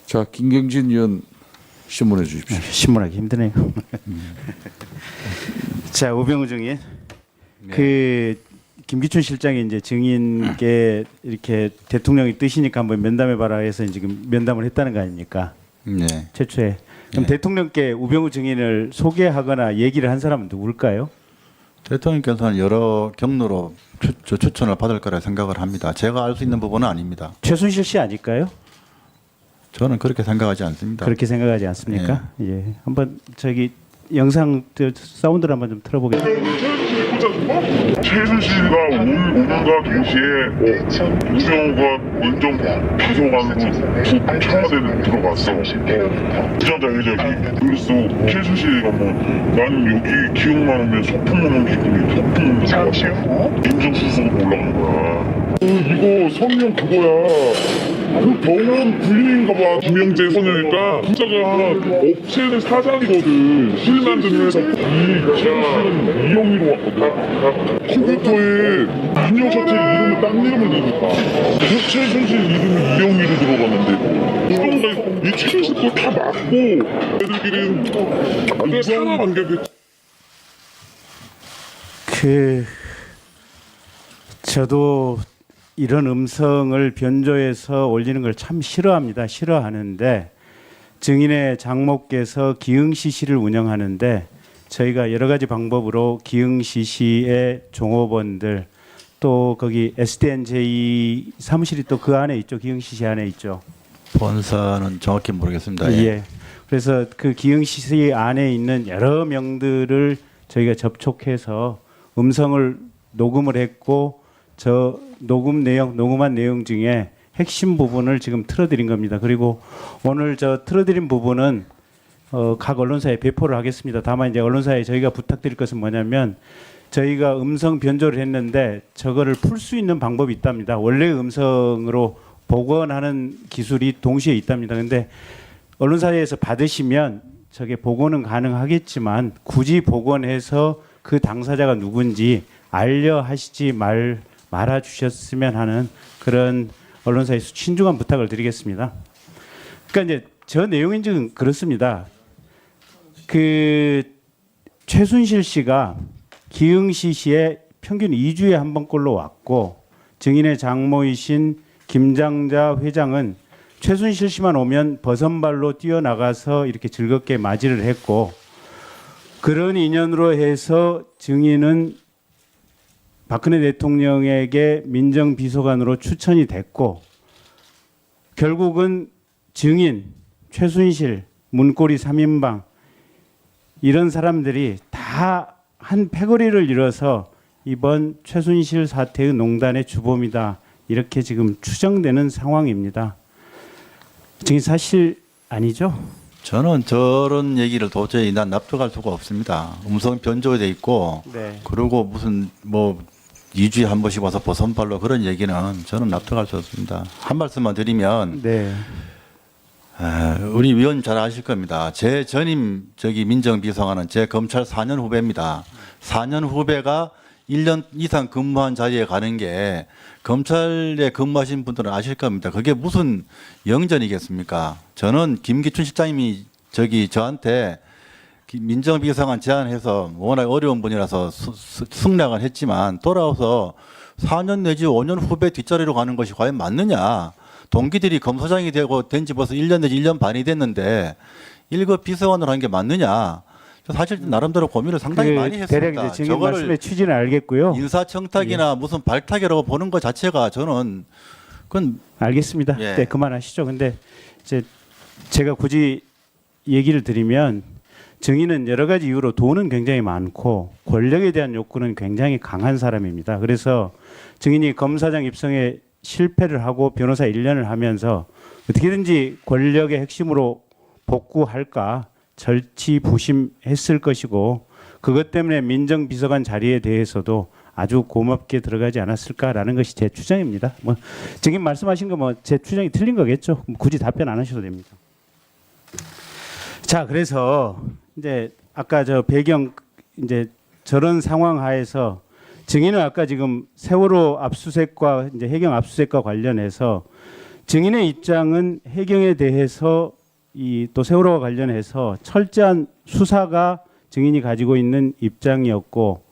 자, 김경진 의원 신문해 주십시오. 신문하기 힘드네요. 자, 우병우 증인. 그 김기춘 실장이 이제 증인께 이렇게 대통령이 뜻이니까 한번 면담해 봐라 해서 지금 면담을 했다는 거 아닙니까? 네. 최초에. 그럼 대통령께 우병우 증인을 소개하거나 얘기를 한 사람은 누굴까요? 대통령께서는 여러 경로로 추천을 받을 거라 생각을 합니다. 제가 알 수 있는 부분은 아닙니다. 최순실 씨 아닐까요? 저는 그렇게 생각하지 않습니다. 그렇게 생각하지 않습니까? 예. 한번 저기 영상 사운드를 한번 좀 틀어보겠습니다. 최순실과 오늘과 동시에 우병우가 민정비서관으로 청와대에 들어갔어. 기자회견이. 그래서 최순실이가 나는 여기 기억만 하면 소품 먹는 기분이 소품 먹는 거야. 민정수석으로 올라간 거야. 이거 성명 그거야. 그 병원 불림인가 봐. 김영재 선녀니까 부자가 업체는 사장이거든. 실 만드는 회사. 이 최순실은 이영희로 왔거든. 컴퓨터에 인형샷의 이름을 딴 이름을 넣으니까 그 최순실 이름이 이영희로 들어갔는데 그런가 이 최순실 거 다 맞고 애들끼리는 완전 상하 관계겠지. 저도 이런 음성을 변조해서 올리는 걸 참 싫어합니다. 싫어하는데 증인의 장모께서 기흥시시를 운영하는데 저희가 여러 가지 방법으로 기흥시시의 종업원들 또 거기 SDNJ 사무실이 또 그 안에 있죠. 기흥시시 안에 있죠. 본사는 정확히 모르겠습니다. 예. 그래서 그 기흥시시 안에 있는 여러 명들을 저희가 접촉해서 음성을 녹음을 했고 저 녹음한 내용 중에 핵심 부분을 지금 틀어드린 겁니다. 그리고 오늘 저 틀어드린 부분은 각 언론사에 배포를 하겠습니다. 다만 이제 언론사에 저희가 부탁드릴 것은 뭐냐면 저희가 음성 변조를 했는데 저거를 풀 수 있는 방법이 있답니다. 원래 음성으로 복원하는 기술이 동시에 있답니다. 근데 언론사에서 받으시면 저게 복원은 가능하겠지만 굳이 복원해서 그 당사자가 누군지 알려 하시지 말아 주셨으면 하는 그런 언론사에서 신중한 부탁을 드리겠습니다. 그러니까 이제 저 내용인 지금 그렇습니다. 그 최순실 씨가 기흥시시에 평균 2주에 한 번꼴로 왔고 증인의 장모이신 김장자 회장은 최순실 씨만 오면 버선발로 뛰어나가서 이렇게 즐겁게 맞이를 했고 그런 인연으로 해서 증인은 박근혜 대통령에게 민정비서관으로 추천이 됐고 결국은 증인, 최순실, 문고리 3인방 이런 사람들이 다 한 패거리를 이뤄서 이번 최순실 사태의 농단의 주범이다. 이렇게 지금 추정되는 상황입니다. 증인 사실 아니죠? 저는 저런 얘기를 도저히 난 납득할 수가 없습니다. 음성 변조돼 있고 네. 그리고 무슨 2주에 한 번씩 와서 버선발로 그런 얘기는 저는 납득할 수 없습니다. 한 말씀만 드리면 네. 우리 위원 잘 아실 겁니다. 제 전임 민정비서관은 제 검찰 4년 후배입니다. 4년 후배가 1년 이상 근무한 자리에 가는 게 검찰에 근무하신 분들은 아실 겁니다. 그게 무슨 영전이겠습니까? 저는 김기춘 실장님이 저한테 민정비서관 제안해서 워낙 어려운 분이라서 승낙을 했지만 돌아와서 4년 내지 5년 후배 뒷자리로 가는 것이 과연 맞느냐? 동기들이 검사장이 되고 된 지 벌써 1년 내지 1년 반이 됐는데 1급 비서관으로 한 게 맞느냐? 사실 나름대로 고민을 상당히 많이 했습니다. 대략 이제 증인 말씀의 취지는 알겠고요. 인사청탁이나 무슨 발탁이라고 보는 것 자체가 저는 그건 알겠습니다. 예. 네, 그만하시죠. 근데 이제 제가 굳이 얘기를 드리면 증인은 여러 가지 이유로 돈은 굉장히 많고 권력에 대한 욕구는 굉장히 강한 사람입니다. 그래서 증인이 검사장 입성에 실패를 하고 변호사 1년을 하면서 어떻게든지 권력의 핵심으로 복구할까 절치부심했을 것이고 그것 때문에 민정비서관 자리에 대해서도 아주 고맙게 들어가지 않았을까라는 것이 제 추정입니다. 증인 말씀하신 거 제 추정이 틀린 거겠죠. 굳이 답변 안 하셔도 됩니다. 자, 그래서 이제 아까 저 배경 이제 저런 상황 하에서 증인은 아까 지금 세월호 압수수색과 이제 해경 압수수색과 관련해서 증인의 입장은 해경에 대해서 이 또 세월호와 관련해서 철저한 수사가 증인이 가지고 있는 입장이었고,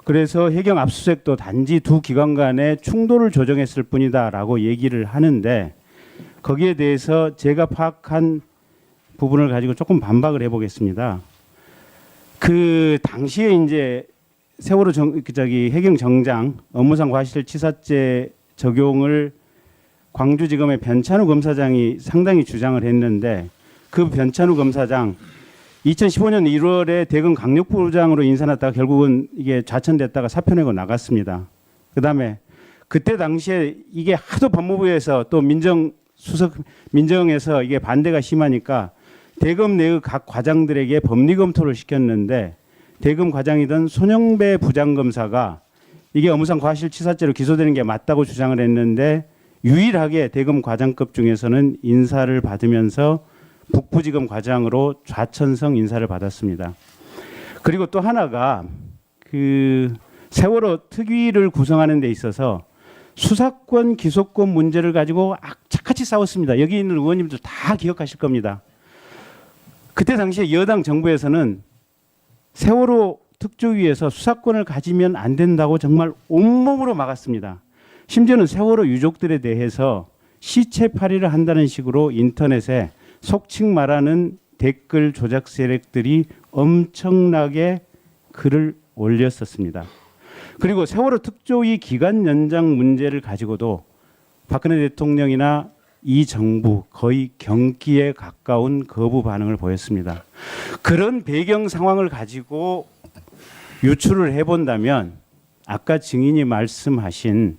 그래서 해경 압수수색도 단지 두 기관 간의 충돌을 조정했을 뿐이다라고 얘기를 하는데, 거기에 대해서 제가 파악한 부분을 가지고 조금 반박을 해보겠습니다. 그 당시에 이제 세월호 해경 정장 업무상 과실치사죄 적용을 광주지검의 변찬우 검사장이 상당히 주장을 했는데, 그 변찬우 검사장 2015년 1월에 대검 강력부장으로 인사났다가 결국은 이게 좌천됐다가 사표 내고 나갔습니다. 그다음에 그때 당시에 이게 하도 법무부에서 또 민정에서 이게 반대가 심하니까 대검 내의 각 과장들에게 법리 검토를 시켰는데, 대검 과장이던 손영배 부장검사가 이게 업무상 과실치사죄로 기소되는 게 맞다고 주장을 했는데, 유일하게 대검 과장급 중에서는 인사를 받으면서 북부지검 과장으로 좌천성 인사를 받았습니다. 그리고 또 하나가 그 세월호 특위를 구성하는 데 있어서 수사권 기소권 문제를 가지고 악착같이 싸웠습니다. 여기 있는 의원님들 다 기억하실 겁니다. 그때 당시에 여당 정부에서는 세월호 특조위에서 수사권을 가지면 안 된다고 정말 온몸으로 막았습니다. 심지어는 세월호 유족들에 대해서 시체 파리를 한다는 식으로 인터넷에 속칭 말하는 댓글 조작 세력들이 엄청나게 글을 올렸었습니다. 그리고 세월호 특조위 기간 연장 문제를 가지고도 박근혜 대통령이나 이 정부 거의 경기에 가까운 거부 반응을 보였습니다. 그런 배경 상황을 가지고 유추를 해본다면 아까 증인이 말씀하신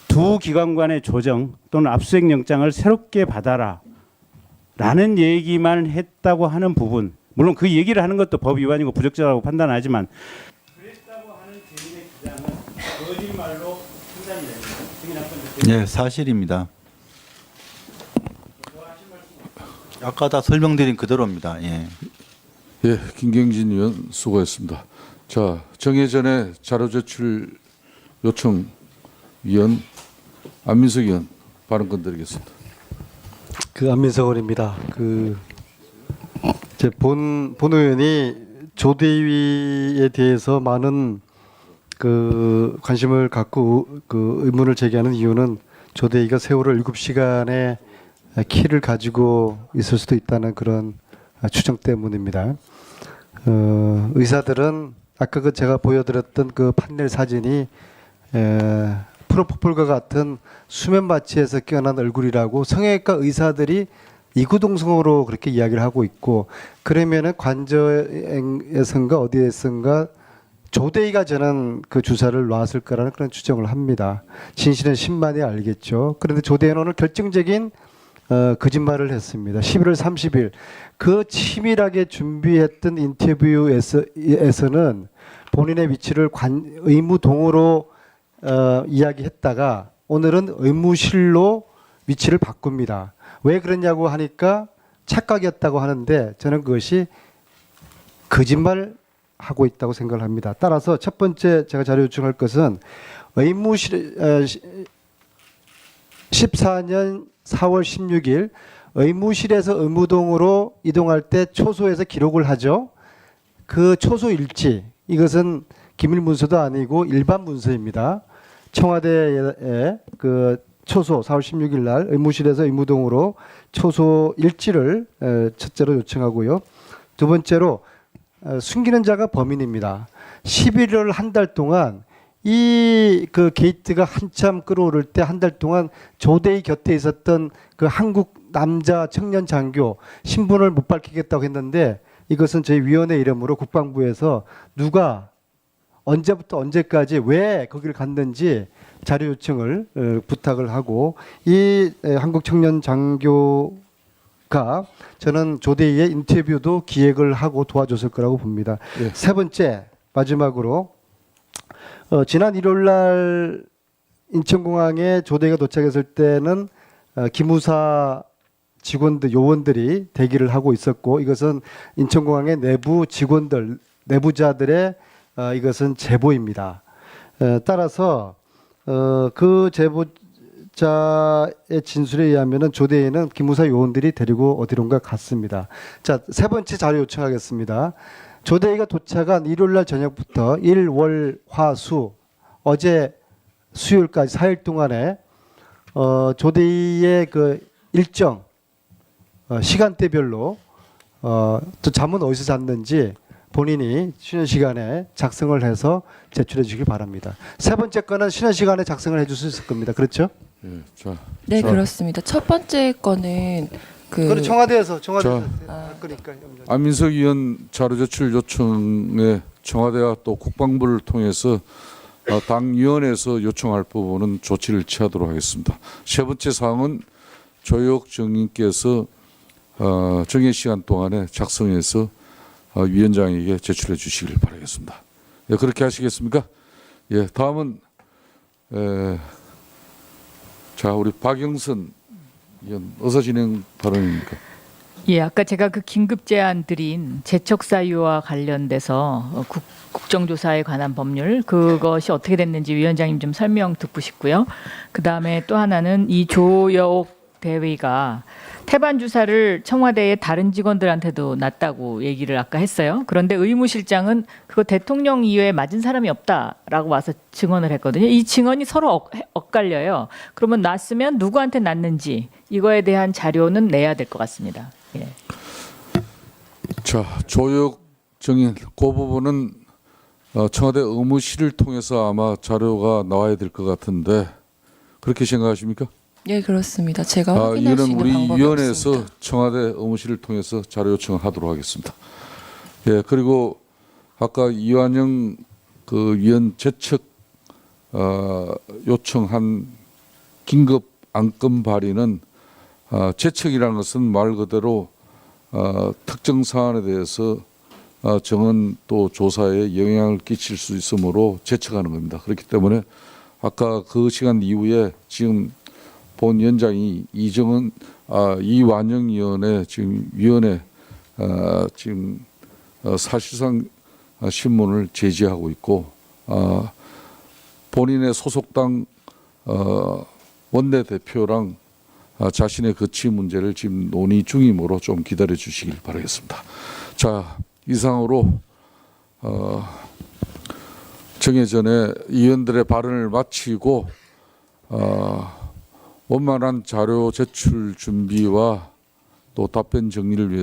두 기관 간의 조정 또는 압수수색 영장을 새롭게 받아라 라는 얘기만 했다고 하는 부분, 물론 그 얘기를 하는 것도 법 위반이고 부적절하고 판단하지만 그랬다고 하는 증인의 주장은 거짓말로 판단이 됩니다. 증인 한 번. 네, 사실입니다. 아까 다 설명드린 그대로입니다. 예. 예, 김경진 의원 수고했습니다. 자, 정해전에 자료 제출 요청 위원 안민석 의원 발언권 드리겠습니다. 안민석 의원입니다. 제 본 의원이 조대위에 대해서 많은 관심을 갖고 의문을 제기하는 이유는 조대위가 세월호 7시간의 키를 가지고 있을 수도 있다는 그런 추정 때문입니다. 의사들은 아까 제가 보여드렸던 판넬 사진이 프로포폴과 같은 수면 마취에서 깨어난 얼굴이라고 성형외과 의사들이 이구동성으로 그렇게 이야기를 하고 있고, 그러면은 관저에선가 어디에선가 조대위가 저는 그 주사를 놨을 거라는 그런 추정을 합니다. 진실은 신만이 알겠죠. 그런데 조대위는 오늘 결정적인 거짓말을 했습니다. 11월 30일 그 치밀하게 준비했던 인터뷰에서는 본인의 위치를 의무동으로 이야기했다가 오늘은 의무실로 위치를 바꿉니다. 왜 그러냐고 하니까 착각이었다고 하는데 저는 그것이 거짓말하고 있다고 생각을 합니다. 따라서 첫 번째 제가 자료 요청할 것은 의무실 14년 4월 16일 의무실에서 의무동으로 이동할 때 초소에서 기록을 하죠. 그 초소 일지, 이것은 기밀 문서도 아니고 일반 문서입니다. 청와대에 초소 4월 16일 날 의무실에서 의무동으로 초소 일지를 첫째로 요청하고요. 두 번째로 숨기는 자가 범인입니다. 11월 한 달 동안 이 게이트가 한참 끌어오를 때 한 달 동안 조대위 곁에 있었던 한국 남자 청년 장교 신분을 못 밝히겠다고 했는데, 이것은 저희 위원회 이름으로 국방부에서 누가 언제부터 언제까지 왜 거기를 갔는지 자료 요청을 부탁을 하고, 이 한국 청년 장교가 저는 조대위의 인터뷰도 기획을 하고 도와줬을 거라고 봅니다. 네. 세 번째, 마지막으로 지난 1월 날 인천공항에 조대위가 도착했을 때는 기무사 직원들, 요원들이 대기를 하고 있었고, 이것은 인천공항의 내부 직원들, 내부자들의 이것은 제보입니다. 따라서 그 자의 진술에 의하면은 조대에는 기무사 요원들이 데리고 어디론가 갔습니다. 자, 세 번째 자료 요청하겠습니다. 조대희가 도착한 일요일 날 저녁부터 일, 월, 화, 수 어제 수요일까지 4일 동안에 조대희의 그 일정 시간대별로 또 잠은 어디서 잤는지 본인이 쉬는 시간에 작성을 해서 제출해 주길 바랍니다. 세 번째 거는 쉬는 시간에 작성을 해 줄 수 있을 겁니다. 그렇죠? 예, 자, 네, 자, 그렇습니다. 첫 번째 거는 그건 청와대에서 자. 할 거니까. 안민석 의원 자료 제출 요청에 청와대와 또 국방부를 통해서 당위원회에서 요청할 부분은 조치를 취하도록 하겠습니다. 세 번째 사항은 조혁 정인께서 정해 시간 동안에 작성해서 위원장에게 제출해 주시길 바라겠습니다. 예, 그렇게 하시겠습니까? 예, 다음은 자 우리 박영선 의원 어서 진행 발언입니까? 예, 아까 제가 그 긴급 제안 드린 재척 사유와 관련돼서 국정조사에 관한 법률 그것이 어떻게 됐는지 위원장님 좀 설명 듣고 싶고요. 그 다음에 또 하나는 이 조여옥 대위가 태반 주사를 청와대의 다른 직원들한테도 놨다고 얘기를 아까 했어요. 그런데 의무실장은 그거 대통령 이외에 맞은 사람이 없다라고 와서 증언을 했거든요. 이 증언이 서로 엇갈려요. 그러면 놨으면 누구한테 놨는지 이거에 대한 자료는 내야 될 것 같습니다. 예. 자 조혁 정인 그 부분은 청와대 의무실을 통해서 아마 자료가 나와야 될 것 같은데 그렇게 생각하십니까? 네, 그렇습니다. 제가 확인할 수 이거는 있는 우리 방법이 위원회에서 없습니다. 청와대 의무실을 통해서 자료 요청을 하도록 하겠습니다. 예, 그리고 아까 이완영 그 위원 제척 요청한 긴급 안건 발의는 제척이라는 것은 말 그대로 특정 사안에 대해서 정은 또 조사에 영향을 끼칠 수 있으므로 제척하는 겁니다. 그렇기 때문에 아까 그 시간 이후에 지금 본 위원장이 이완영 위원의 지금 위원회 지금 사실상 신문을 제지하고 있고 본인의 소속당 원내대표랑 자신의 거취 문제를 지금 논의 중이므로 좀 기다려 주시길 바라겠습니다. 자, 이상으로 정해 전에 의원들의 발언을 마치고 원만한 자료 제출 준비와 또 답변 정리를 위해